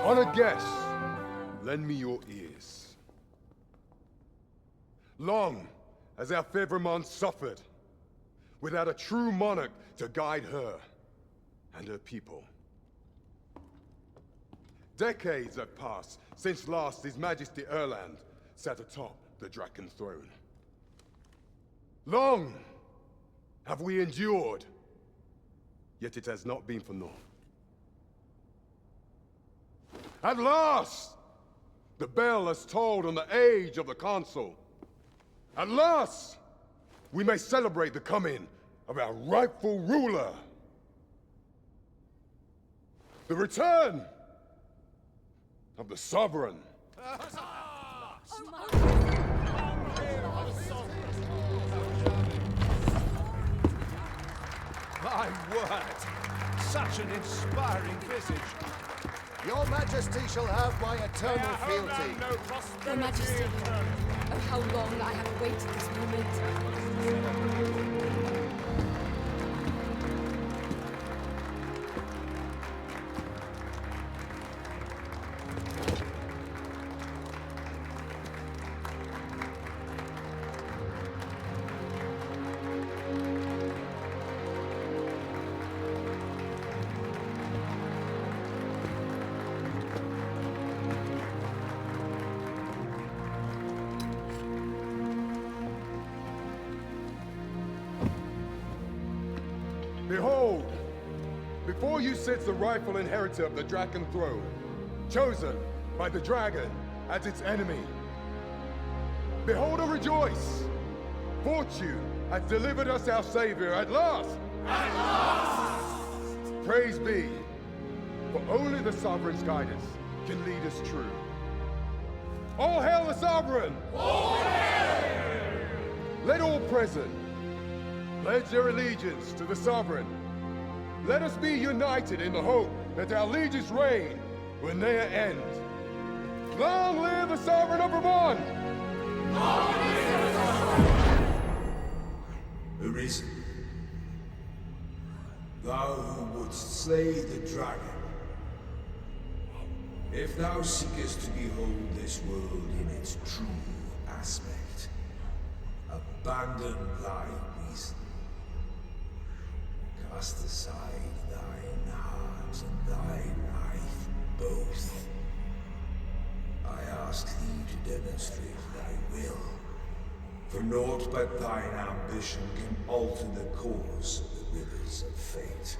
On a guess, lend me your ears. Long has our Fevrimon suffered, without a true monarch to guide her and her people. Decades have passed since last His Majesty Erland sat atop the Draken throne. Long have we endured, yet it has not been for naught. At last, the bell has tolled on the age of the Council. At last, we may celebrate the coming of our rightful ruler. The return of the Sovereign. My word! Such an inspiring visage. Your Majesty shall have my eternal fealty. Your Majesty, oh how long I have awaited this moment. Behold, before you sits the rightful inheritor of the Draken throne, chosen by the dragon as its enemy. Behold and rejoice! Fortune has delivered us our savior at last! At last! Praise be, for only the Sovereign's guidance can lead us true. All hail the Sovereign! All hail! Let all present pledge their allegiance to the Sovereign. Let us be united in the hope that our liege's reign will ne'er end. Long live the Sovereign of Vermont! Long live the Sovereign! Arisen, thou who wouldst slay the dragon, if thou seekest to behold this world in its true aspect, abandon thy reason. Cast aside thine heart and thy life both. I ask thee to demonstrate thy will, for naught but thine ambition can alter the course of the rivers of fate.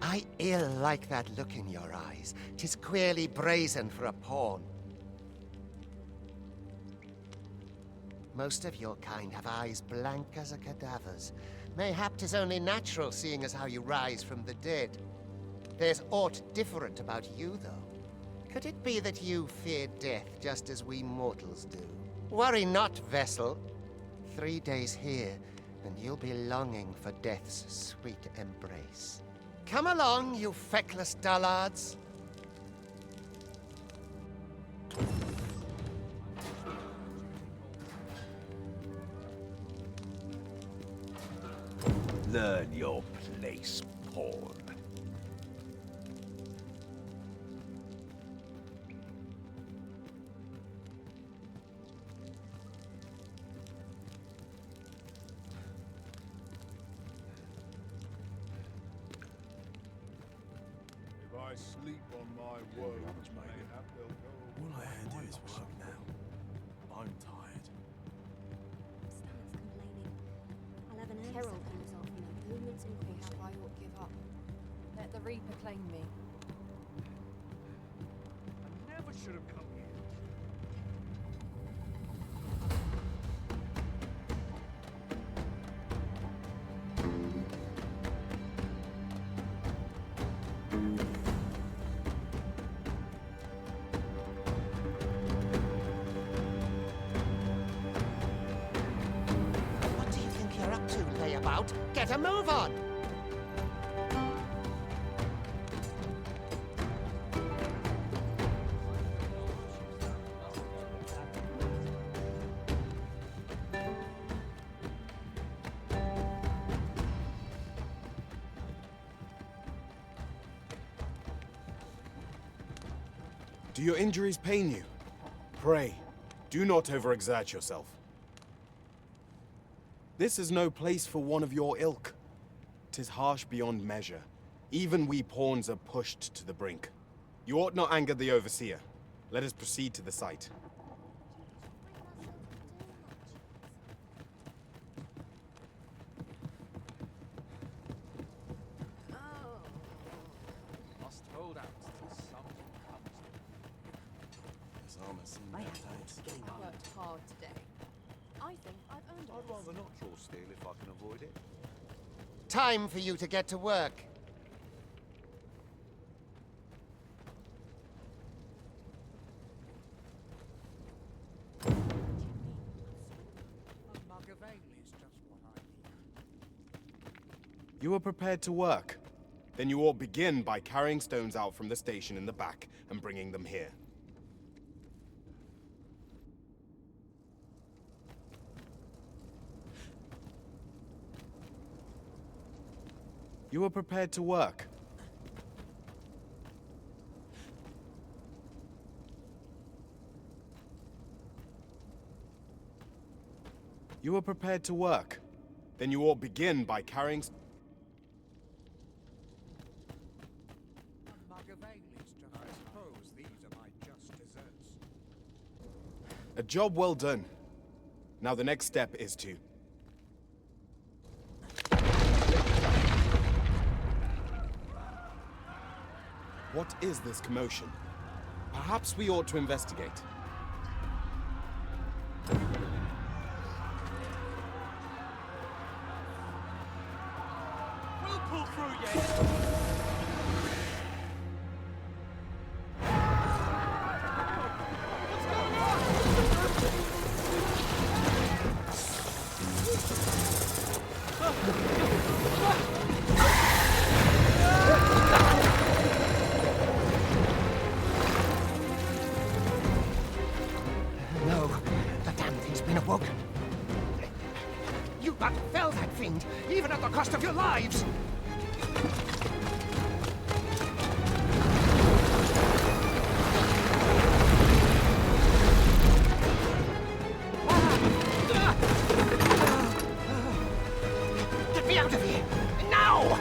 I ill like that look in your eyes. 'Tis queerly brazen for a pawn. Most of your kind have eyes blank as a cadaver's. Mayhap 'tis only natural, seeing as how you rise from the dead. There's aught different about you, though. Could it be that you fear death just as we mortals do? Worry not, vessel. 3 days here, and you'll be longing for death's sweet embrace. Come along, you feckless dullards. Learn your place, pawn. I sleep on my woes, mayhap they'll go. All I had to do is work now. I'm tired. Starts complaining. I'll have an herald comes off from the movements in Perhaps I ought to give up. Let the Reaper claim me. I never should have come here. What do you think you're up to, layabout? Get a move on! Do your injuries pain you? Pray, do not overexert yourself. This is no place for one of your ilk. 'Tis harsh beyond measure. Even we pawns are pushed to the brink. You ought not anger the overseer. Let us proceed to the site. Must hold out till someone comes. This armor seems I outdated. worked hard today. I think I've earned I'd it. rather not draw steel if I can avoid it. Time for you to get to work. A mug of ale is just what I need. You are prepared to work? Then you ought begin by carrying stones out from the station in the back and bringing them here. You are prepared to work? You are prepared to work? Then you ought begin by carrying... A mug of ale is just. I suppose these are my just desserts. A job well done. Now the next step is to... What is this commotion? Perhaps we ought to investigate. We'll pull through yet. No, the damn thing's been awoken. You but fell that fiend, even at the cost of your lives! Get me out of here! Now!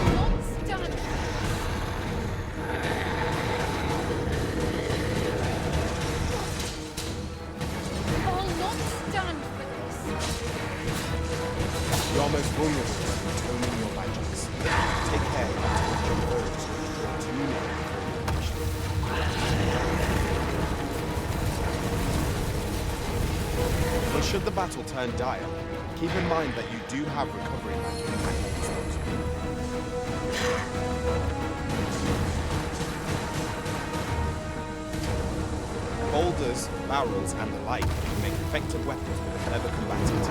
Almost done. Almost done for this. You're most vulnerable when atoning your magics. Take care not to let your foes draw too near before you finish. But should the battle turn dire, keep in mind that you do have recovery magic at your disposal. Boulders, barrels, and the like make effective weapons for the clever combatant.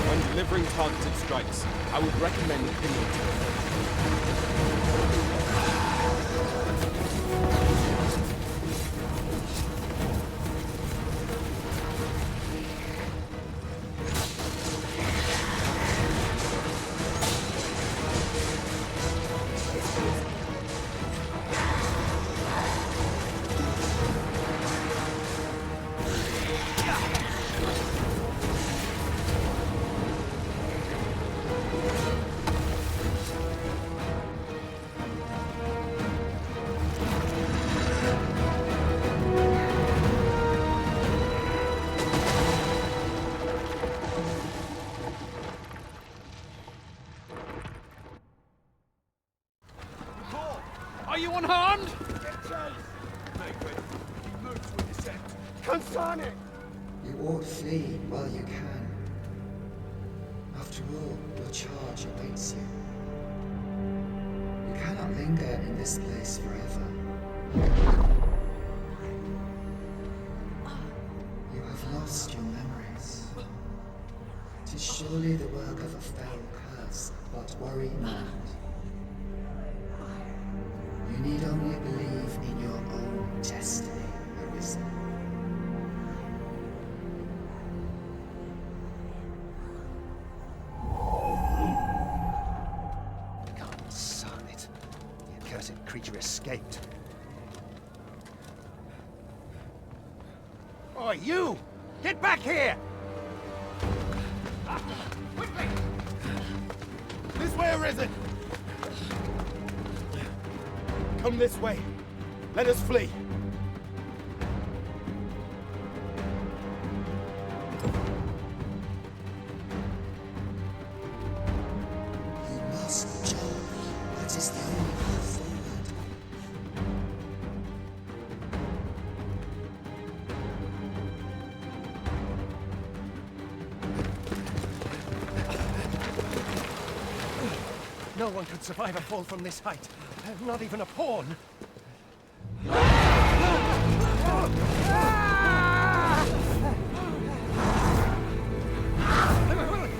When delivering targeted strikes, I would recommend pinning. you unharmed? Consane! You ought flee while you can. After all, your charge awaits you. You cannot linger in this place forever. You have lost your memories. 'Tis surely the work of a fell curse, but worry not. You need only believe in your own destiny, Arisen. Son it. The accursed creature escaped. Oh, you! Get back here! Quickly! This way, Arisen! Come this way. Let us flee. You must jump. That is the only path forward. No one could survive a fall from this height. Not even a pawn.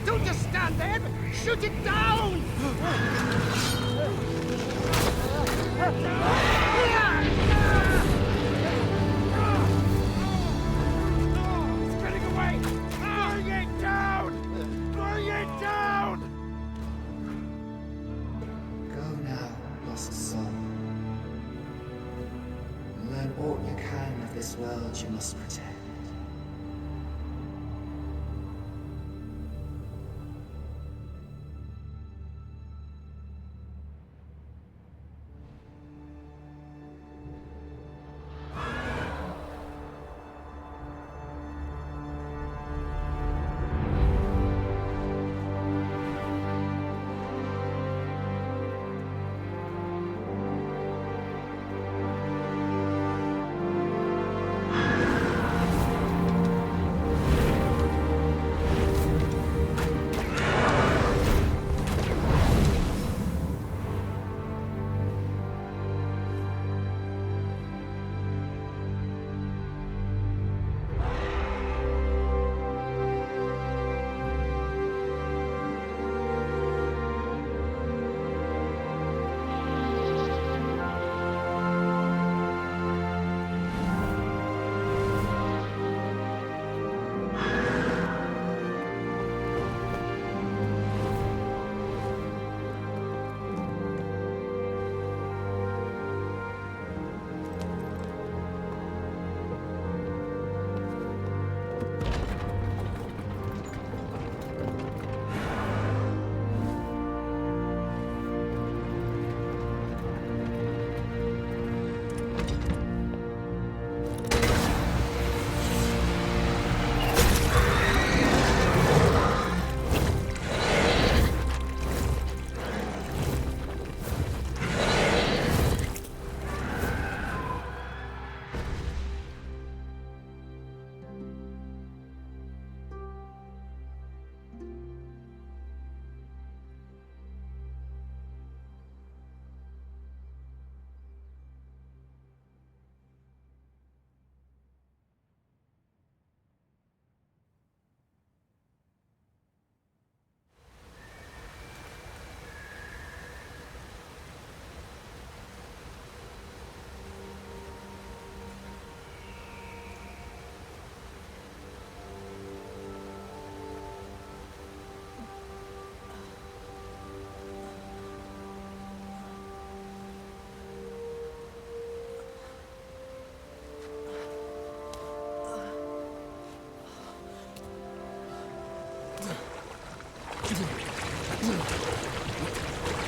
Don't just stand there! Shoot it down! It's getting away! Bring it down! Bring it down! Go now, lost soul. Learn all you can of this world you must protect.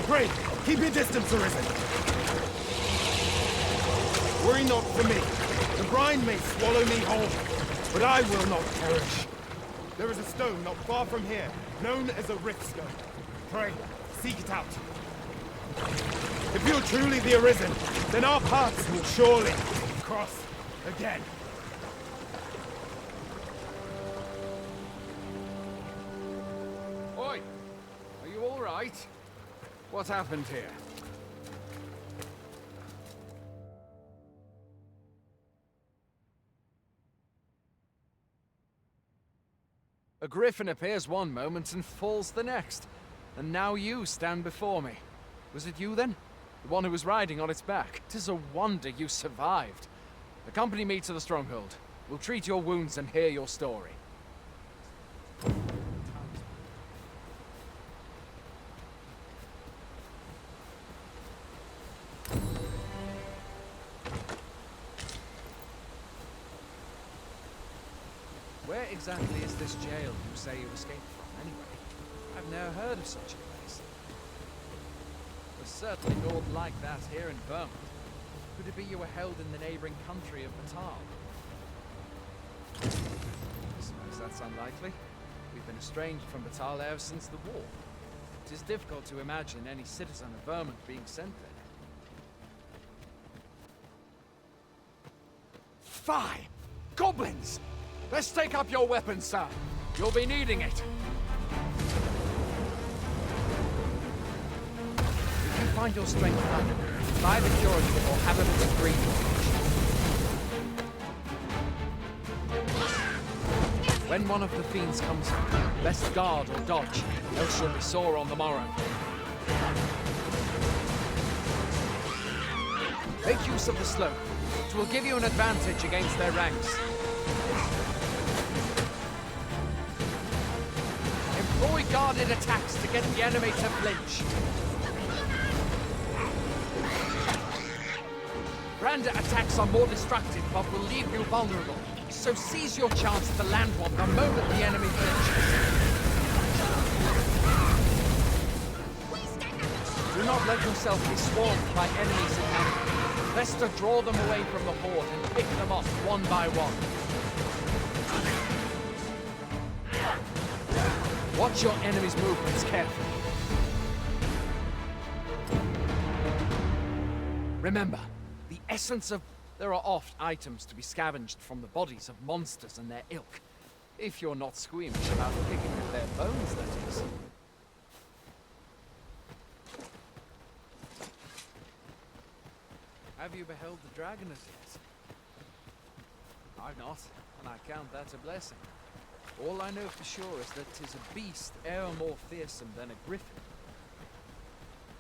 Pray, keep your distance, Arisen. Worry not for me. The brine may swallow me whole, but I will not perish. There is a stone not far from here, known as a rift stone. Pray, seek it out. If you're truly the Arisen, then our paths will surely cross again. Oi! Are you all right? What happened here? A griffin appears one moment and falls the next. And now you stand before me. Was it you then? The one who was riding on its back? 'Tis a wonder you survived. Accompany me to the stronghold. We'll treat your wounds and hear your story. Where exactly is this jail you say you escaped from, anyway? I've never heard of such a place. There's certainly naught like that here in Vermont. Could it be you were held in the neighboring country of Batal? I suppose that's unlikely. We've been estranged from Batal ever since the war. It is difficult to imagine any citizen of Vermont being sent there. Fie! Goblins! Let's take up your weapons, sir. You'll be needing it. If you find your strength lacking, try the curative or habitable breathing. When one of the fiends comes in, best guard or dodge, else you'll be sore on the morrow. Make use of the slope. It will give you an advantage against their ranks. Employ guarded attacks to get the enemy to flinch. Branded attacks are more destructive, but will leave you vulnerable. So seize your chance to land one the moment the enemy flinches. Do not let yourself be swarmed by enemies in hand. Best to draw them away from the horde and pick them off one by one. Watch your enemy's movements carefully. Remember, the essence of... There are oft items to be scavenged from the bodies of monsters and their ilk. If you're not squeamish about picking at their bones, that is. Have you beheld the dragon as yet? I've not, and I count that a blessing. All I know for sure is that 'tis a beast e'er more fearsome than a griffin.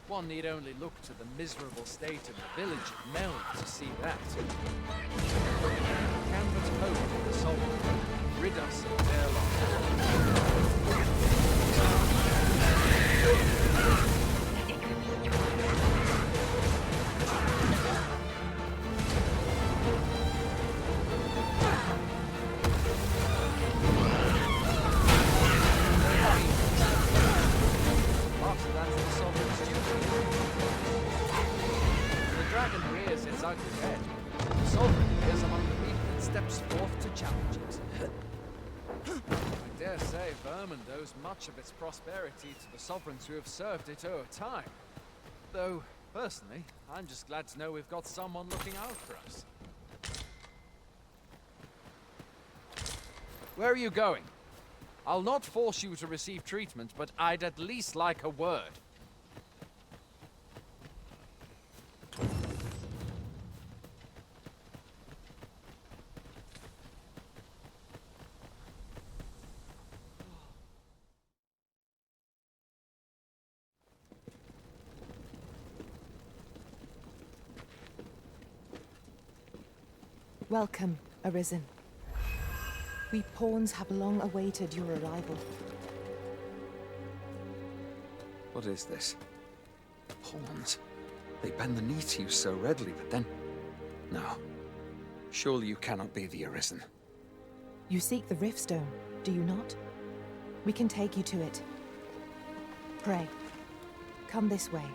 One need only look to the miserable state of the village of Mel to see that. Can but hope for the sovereign rid us of their lot. Owes much of its prosperity to the sovereigns who have served it over time. Though, personally, I'm just glad to know we've got someone looking out for us. Where are you going? I'll not force you to receive treatment, but I'd at least like a word. Welcome, Arisen. We pawns have long awaited your arrival. What is this? Pawns. They bend the knee to you so readily, but then... No. Surely you cannot be the Arisen. You seek the Riftstone, do you not? We can take you to it. Pray, come this way.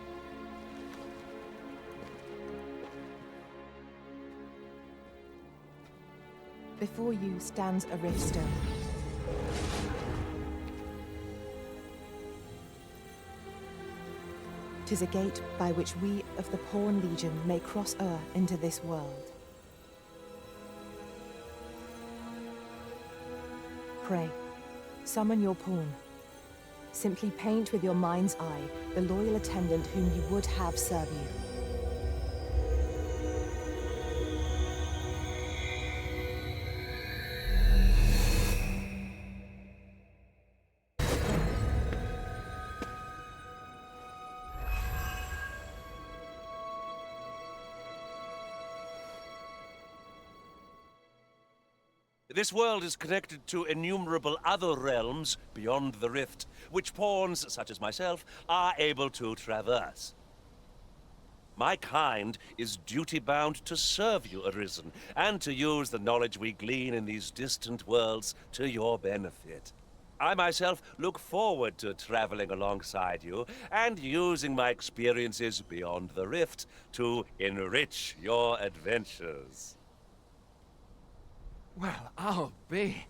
Before you stands a Riftstone. 'Tis a gate by which we of the Pawn Legion may cross into this world. Pray, summon your pawn. Simply paint with your mind's eye the loyal attendant whom you would have serve you. This world is connected to innumerable other realms beyond the rift, which pawns, such as myself, are able to traverse. My kind is duty-bound to serve you, Arisen, and to use the knowledge we glean in these distant worlds to your benefit. I myself look forward to traveling alongside you and using my experiences beyond the rift to enrich your adventures. Well, I'll be.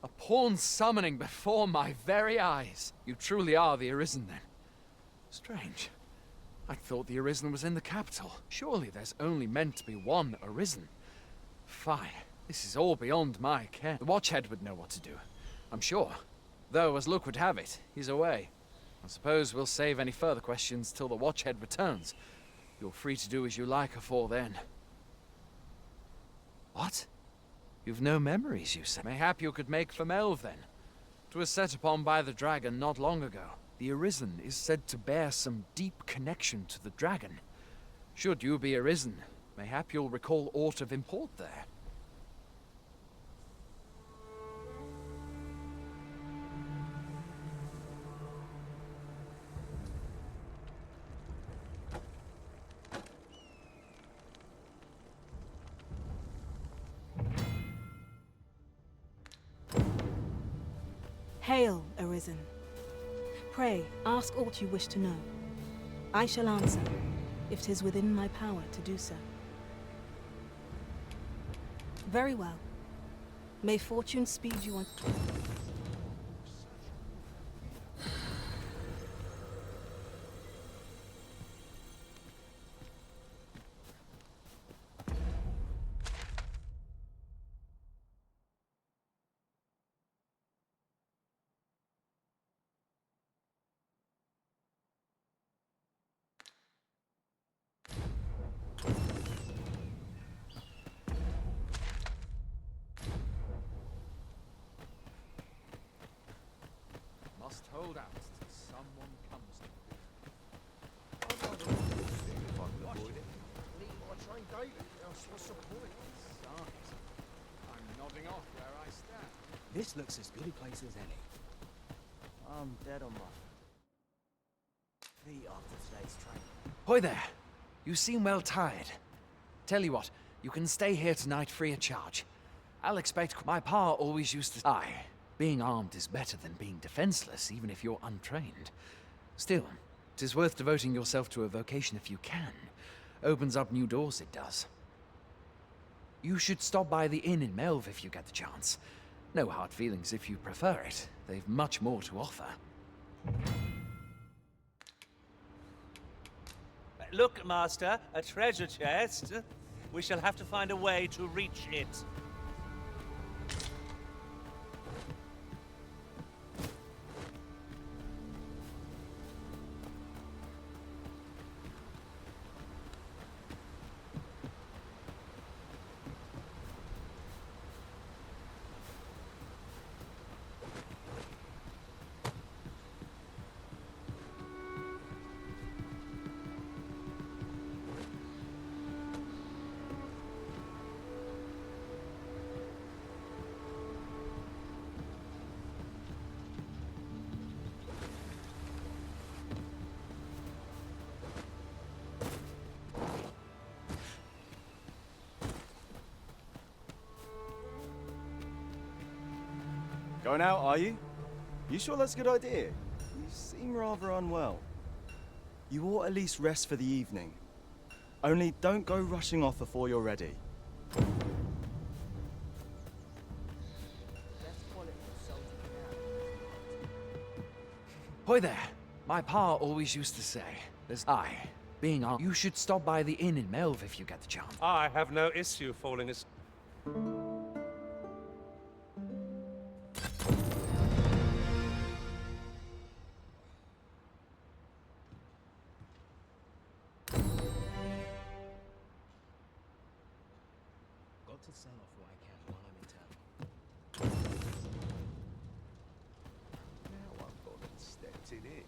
A pawn summoning before my very eyes. You truly are the Arisen, then. Strange. I thought the Arisen was in the capital. Surely there's only meant to be one Arisen. Fine. This is all beyond my care. The Watchhead would know what to do, I'm sure. Though, as luck would have it, he's away. I suppose we'll save any further questions till the Watchhead returns. You're free to do as you like afore then. What? You've no memories, you say? Mayhap you could make for Melve, then. 'Twas set upon by the dragon not long ago. The Arisen is said to bear some deep connection to the dragon. Should you be Arisen, mayhap you'll recall aught of import there. Hail, Arisen. Pray, ask aught you wish to know. I shall answer, if 'tis within my power to do so. Very well. May fortune speed you on... Must hold out till someone comes to me. What's the point? I'm nodding off where I stand. This looks as good a place as any. I'm dead on my feet after today's training. Hoy there! You seem well tired. Tell you what, you can stay here tonight free of charge. I'll expect my pa always used to... Aye, being armed is better than being defenseless, even if you're untrained. Still, 'tis worth devoting yourself to a vocation if you can. Opens up new doors, it does. You should stop by the inn in Melve if you get the chance. No hard feelings if you prefer it. They've much more to offer. Look, Master, a treasure chest. We shall have to find a way to reach it. Going out, are you? You sure that's a good idea? You seem rather unwell. You ought at least rest for the evening. Only don't go rushing off before you're ready. Hoy there! My pa always used to say, Being on, you should stop by the inn in Melve if you get the chance. I have no issue falling as... Got to sell off what I can while I'm in town. Now I've gone and stepped in it.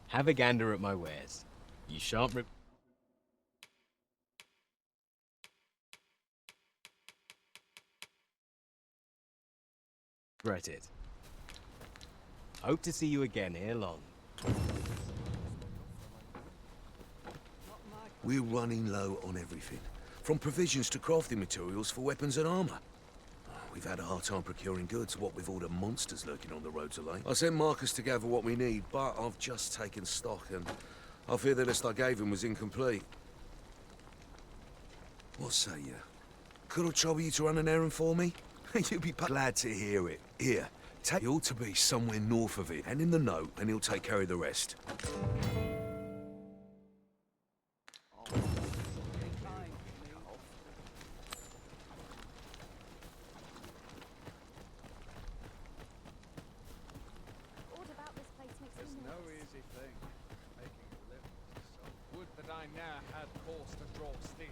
Have a gander at my wares. You shan't regret it. Hope to see you again ere long. We're running low on everything, from provisions to crafting materials for weapons and armor. We've had a hard time procuring goods, what with all the monsters lurking on the roads of late. I sent Marcus to gather what we need, but I've just taken stock, and I fear the list I gave him was incomplete. What say you? Could I trouble you to run an errand for me? You'd be glad to hear it. Here, he ought to be somewhere north of it, and in the note, and he'll take care of the rest. All about this place makes There's me no nervous. easy thing making a living. So would that I now had cause to draw steel.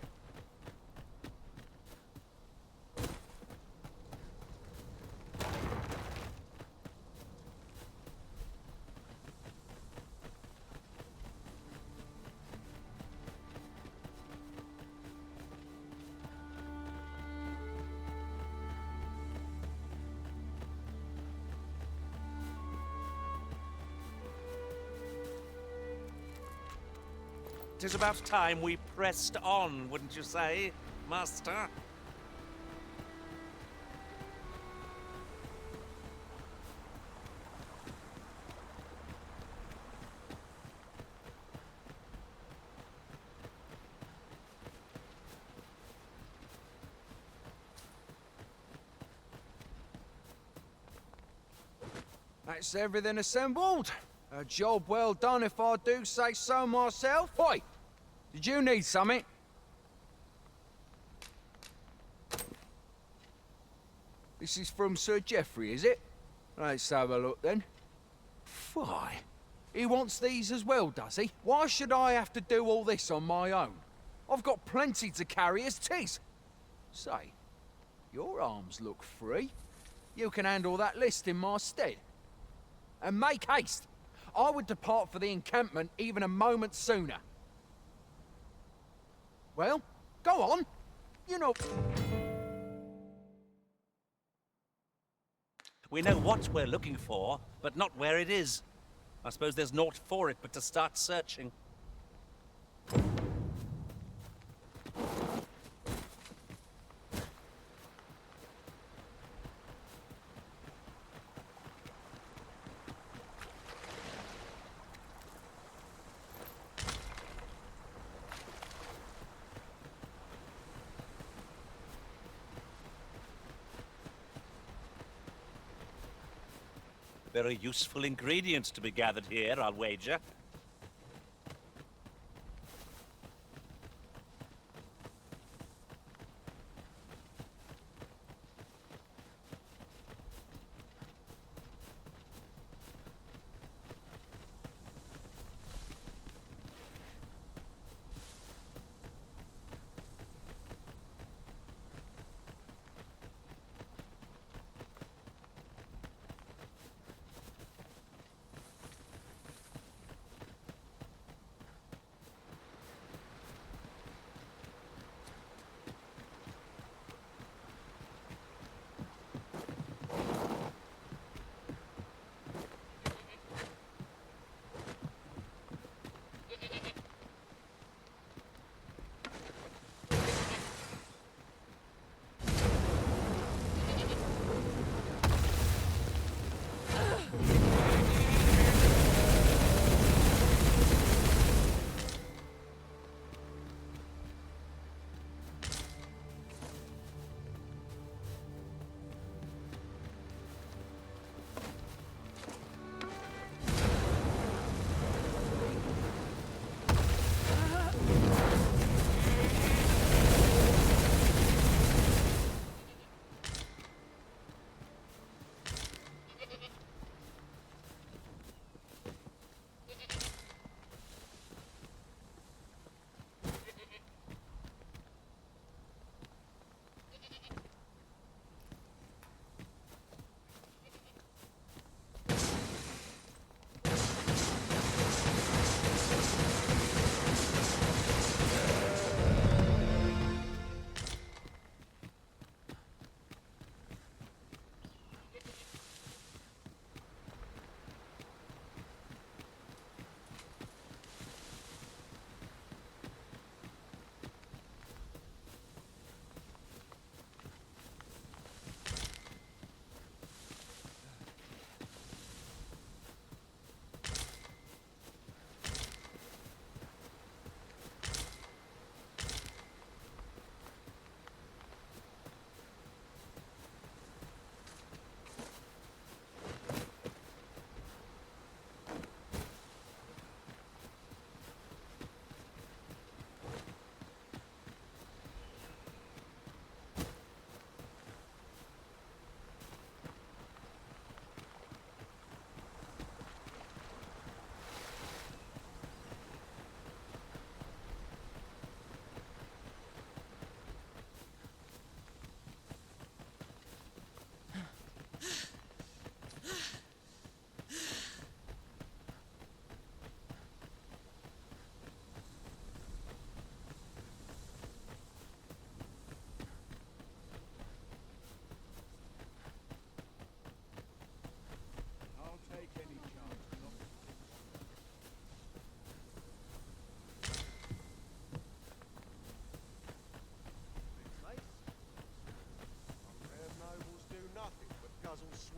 Tis about time we pressed on, wouldn't you say, Master? That's everything assembled. A job well done if I do say so myself. Oi! Did you need something? This is from Sir Geoffrey, is it? Let's have a look then. Why? He wants these as well, does he? Why should I have to do all this on my own? I've got plenty to carry as 'tis. Say, your arms look free. You can handle that list in my stead. And make haste. I would depart for the encampment even a moment sooner. Well, go on. You know... We know what we're looking for, but not where it is. I suppose there's naught for it but to start searching. Very useful ingredients to be gathered here, I'll wager.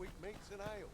sweetmeats and ale.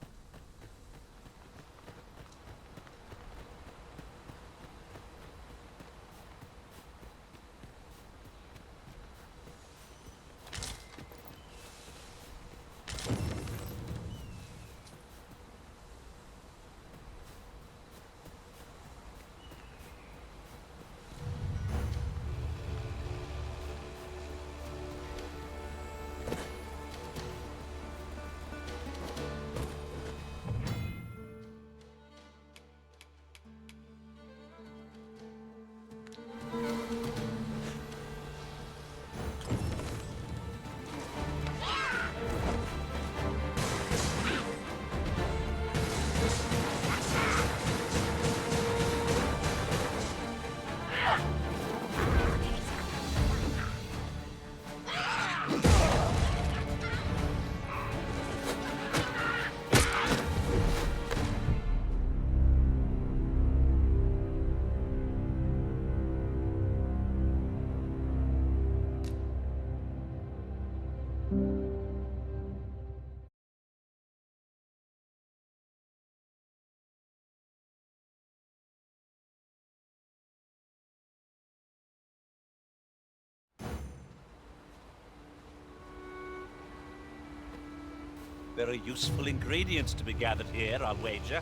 Very useful ingredients to be gathered here, I'll wager.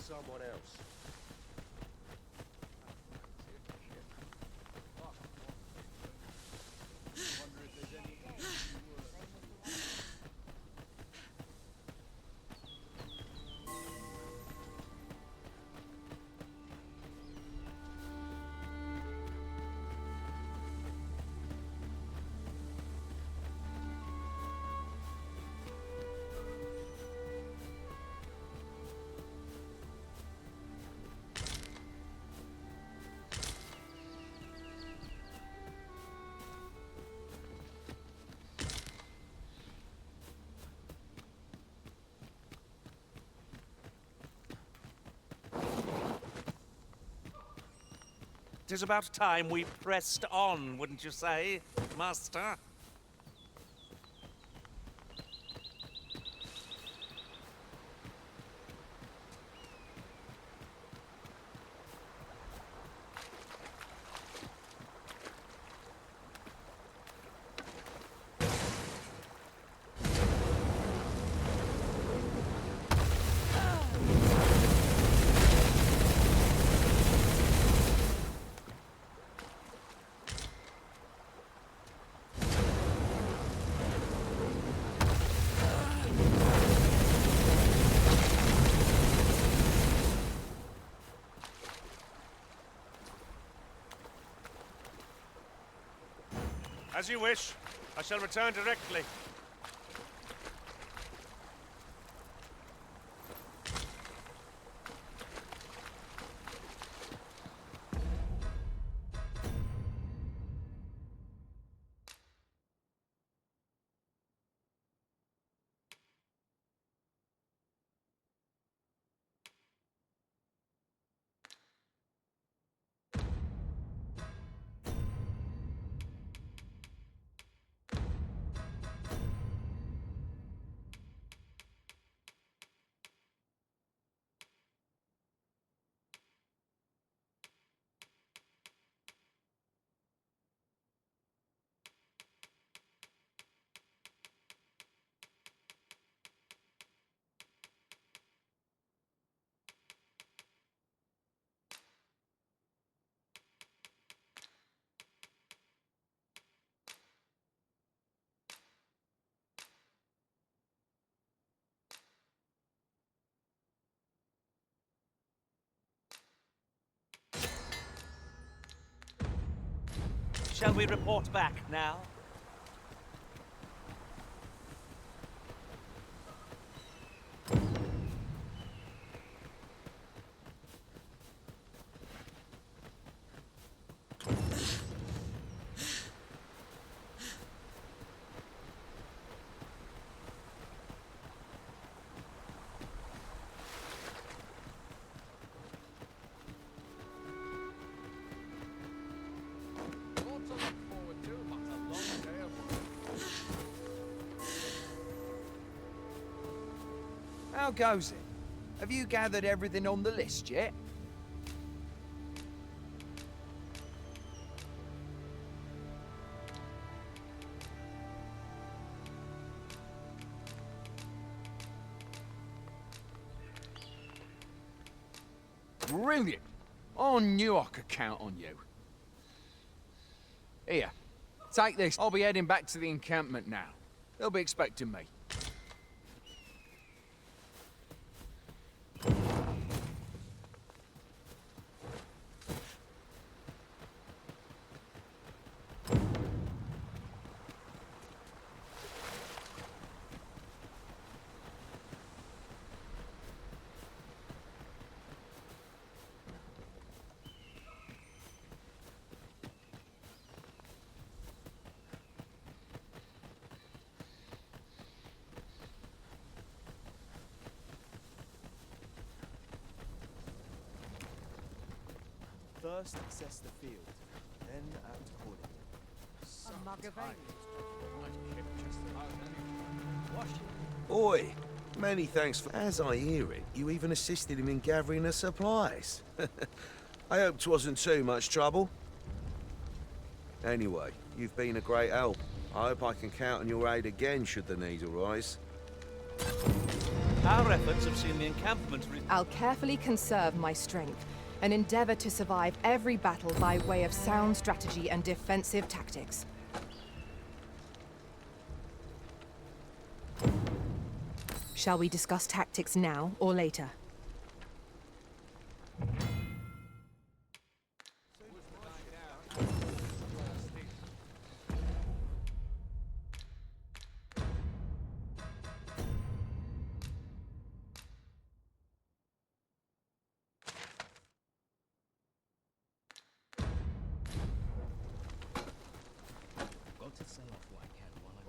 Someone else. It is about time we pressed on, wouldn't you say, Master? As you wish. I shall return directly. Shall we report back now? How goes it? Have you gathered everything on the list yet? Brilliant! I knew I could count on you. Here, take this. I'll be heading back to the encampment now. They'll be expecting me. First, assess the field, then act accordingly. A mug of ale. Oi, many thanks for... As I hear it, you even assisted him in gathering the supplies. I hope 'twasn't too much trouble. Anyway, you've been a great help. I hope I can count on your aid again should the need arise. Our efforts have seen the encampment... I'll carefully conserve my strength and endeavor to survive every battle by way of sound strategy and defensive tactics. Shall we discuss tactics now or later?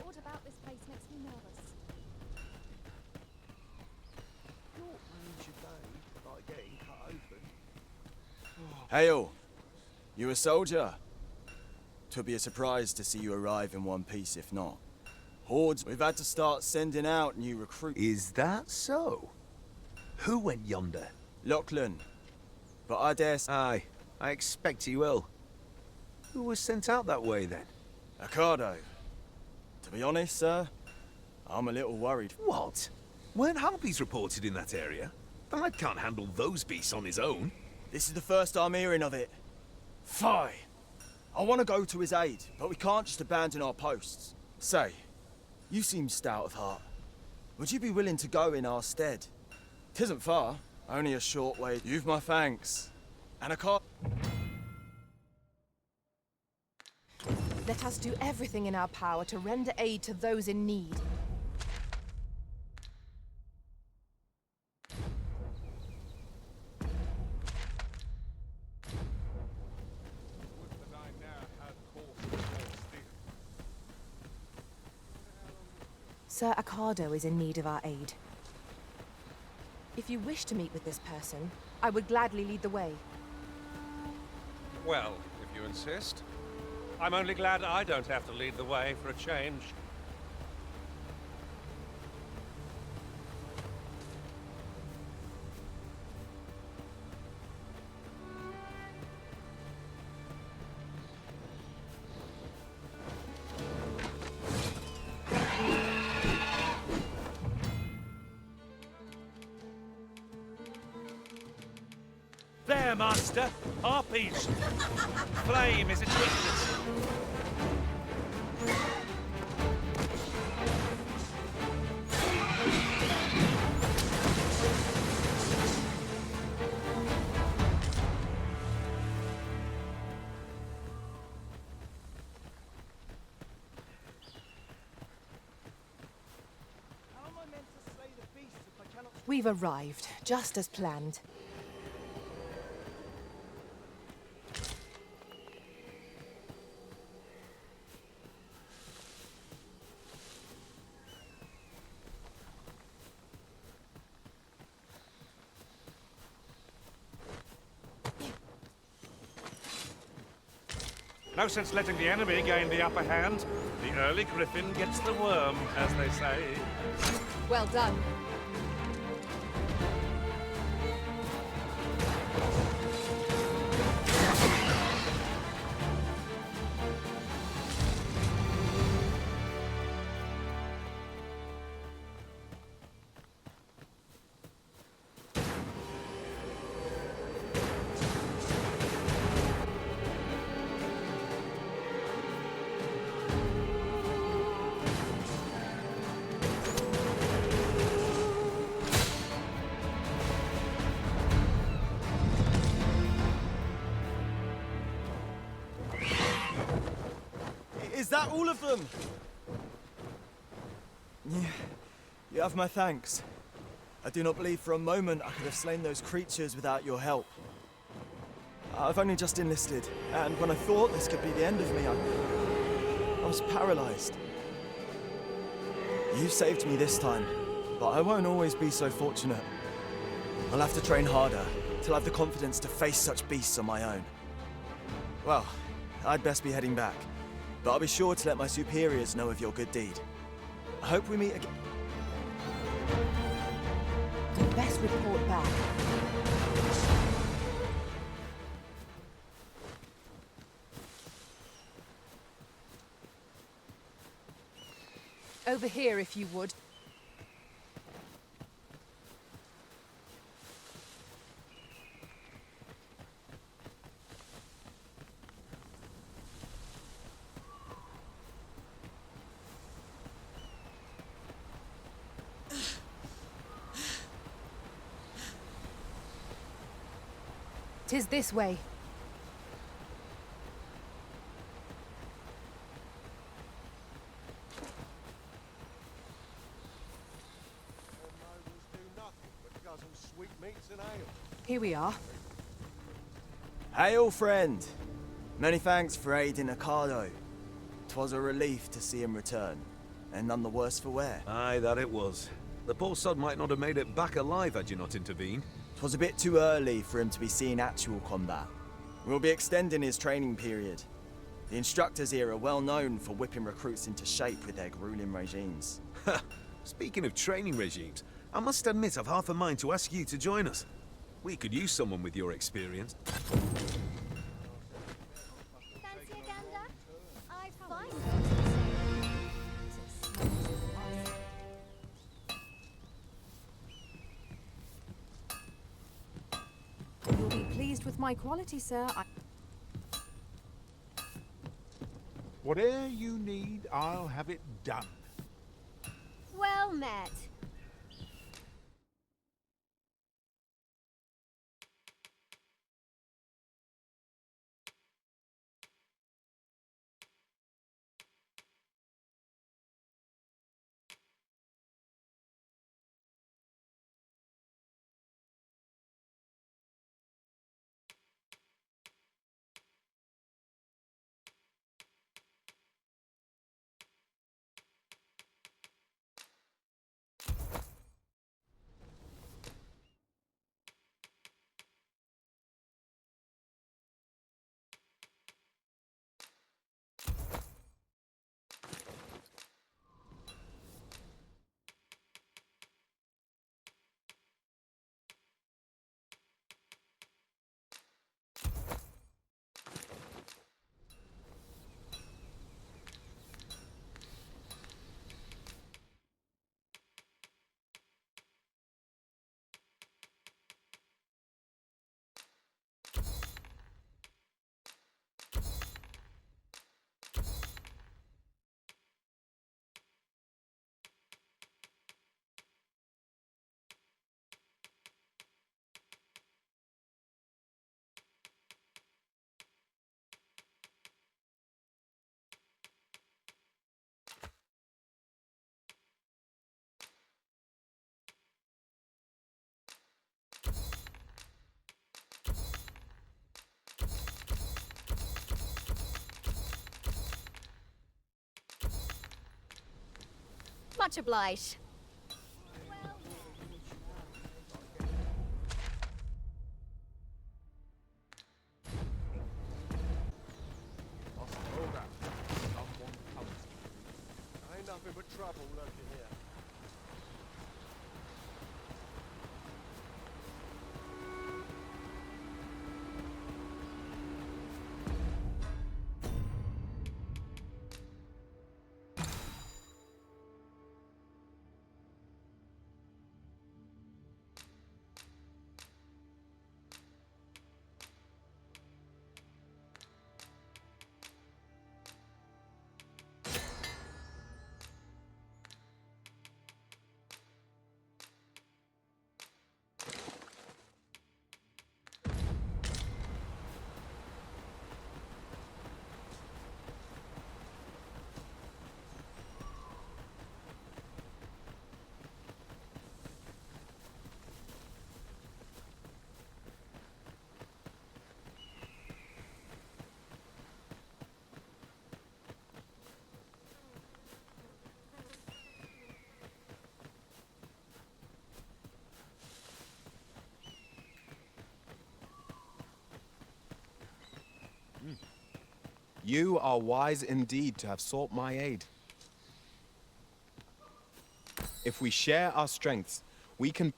What about this place makes me nervous? Not ruins your day, like getting cut open. Hail! You a soldier? 'Twould be a surprise to see you arrive in one piece if not. Hordes, we've had to start sending out new recruits. Is that so? Who went yonder? Lachlan. But I dare say... Aye, I expect he will. Who was sent out that way then? Ricardo. To be honest, sir, I'm a little worried. What? Weren't harpies reported in that area? The lad can't handle those beasts on his own. This is the first I'm hearing of it. Fie! I want to go to his aid, but we can't just abandon our posts. Say, you seem stout of heart. Would you be willing to go in our stead? 'Tisn't far, only a short way. You've my thanks. And I can't... Let us do everything in our power to render aid to those in need. Sir Accardo is in need of our aid. If you wish to meet with this person, I would gladly lead the way. Well, if you insist. I'm only glad I don't have to lead the way for a change. There, Master! Harpies! Flame is its weakness. We've arrived, just as planned. No sense letting the enemy gain the upper hand. The early griffin gets the worm, as they say. Well done. Is that all of them? Yeah, you have my thanks. I do not believe for a moment I could have slain those creatures without your help. I've only just enlisted, and when I thought this could be the end of me, I was paralyzed. You saved me this time, but I won't always be so fortunate. I'll have to train harder, till I have the confidence to face such beasts on my own. Well, I'd best be heading back, but I'll be sure to let my superiors know of your good deed. I hope we meet again. We'd best report back. Over here, if you would. Tis this way. Here we are. Hail, friend! Many thanks for aiding Ocado. 'Twas a relief to see him return, and none the worse for wear. Aye, that it was. The poor sod might not have made it back alive had you not intervened. 'Twas a bit too early for him to be seeing actual combat. We'll be extending his training period. The instructors here are well known for whipping recruits into shape with their grueling regimes. Speaking of training regimes, I must admit I've half a mind to ask you to join us. We could use someone with your experience. Fancy a gander? I'd find You'll be pleased with my quality, sir. Whatever you need, I'll have it done. well met. Much obliged. Hold up. Someone comes. Ain't nothing but trouble lurking here. You are wise indeed to have sought my aid. If we share our strengths, we can...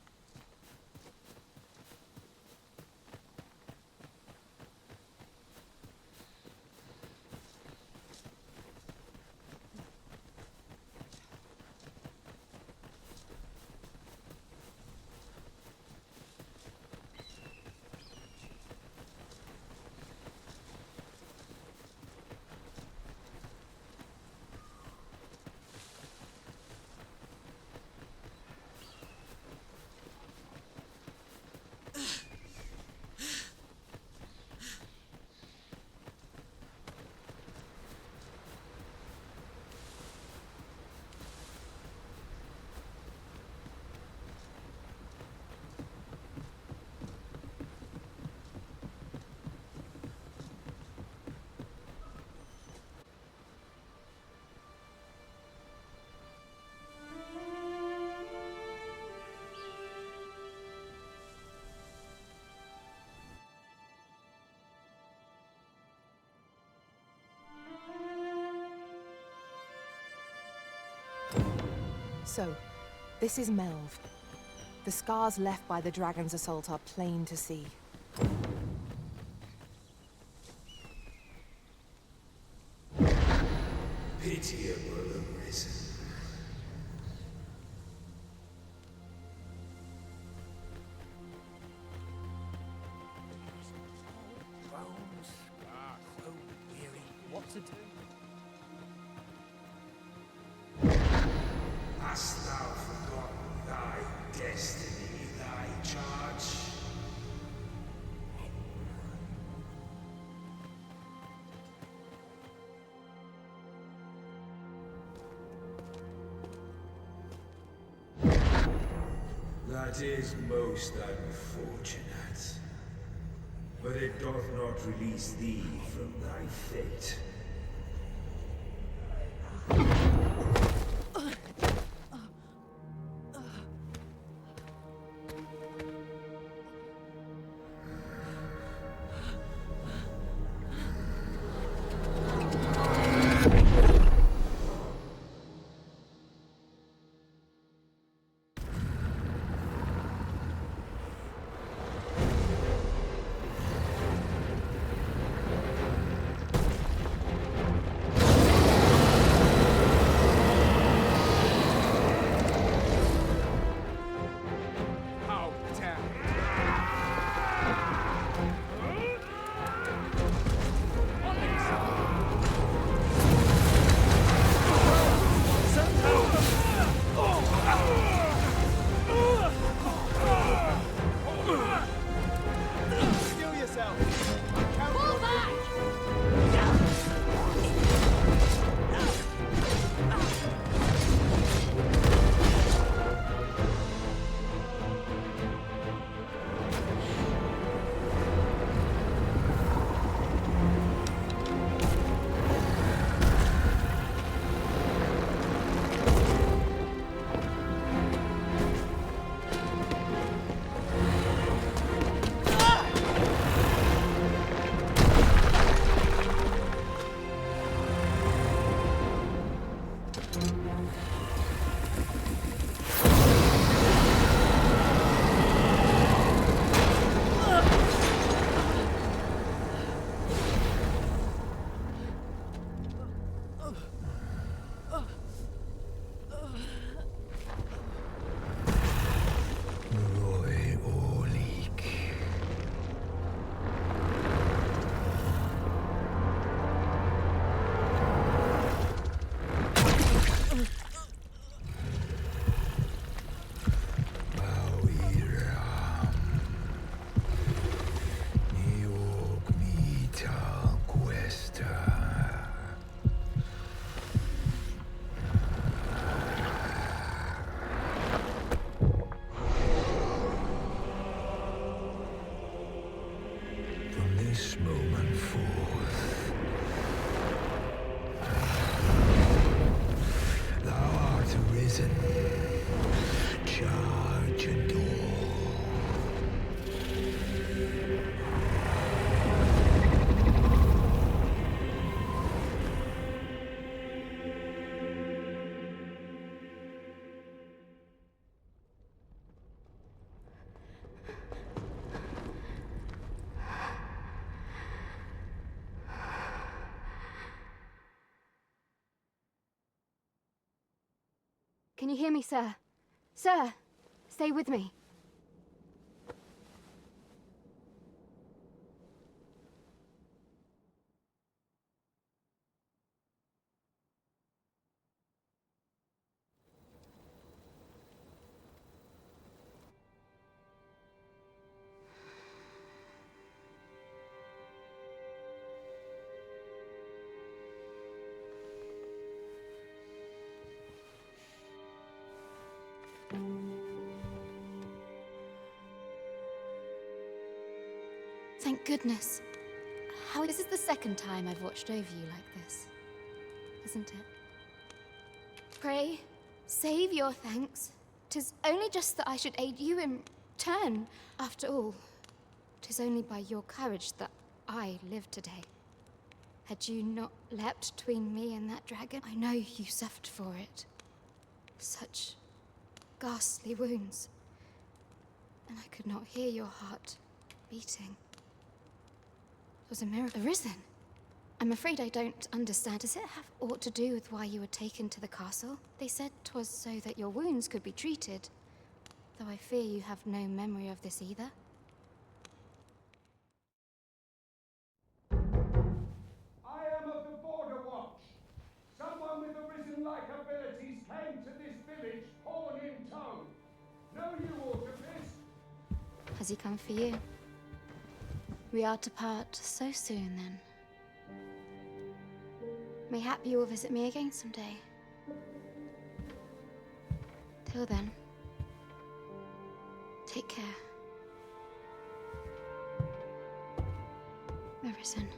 So, this is Melv. The scars left by the dragon's assault are plain to see. Pitiable arisen. Bones are so weary. What to do? Hast thou forgotten thy destiny, thy charge? That is most unfortunate. But it doth not release thee from thy fate. risen. Charge and all. Can you hear me, sir? Sir, stay with me. Thank goodness. This is the second time I've watched over you like this, isn't it? Pray, save your thanks. 'Tis only just that I should aid you in turn. After all, 'tis only by your courage that I live today. Had you not leapt between me and that dragon, I know you suffered for it. Such ghastly wounds. And I could not hear your heart beating. It was a miracle. Arisen. I'm afraid I don't understand. Does it have aught to do with why you were taken to the castle? They said 'twas so that your wounds could be treated. Though I fear you have no memory of this either. I am of the Border Watch. Someone with Arisen-like abilities came to this village, horn in tow. Know you aught of this? Has he come for you? We are to part so soon, then. Mayhap you will visit me again someday. Till then, take care. Arisen.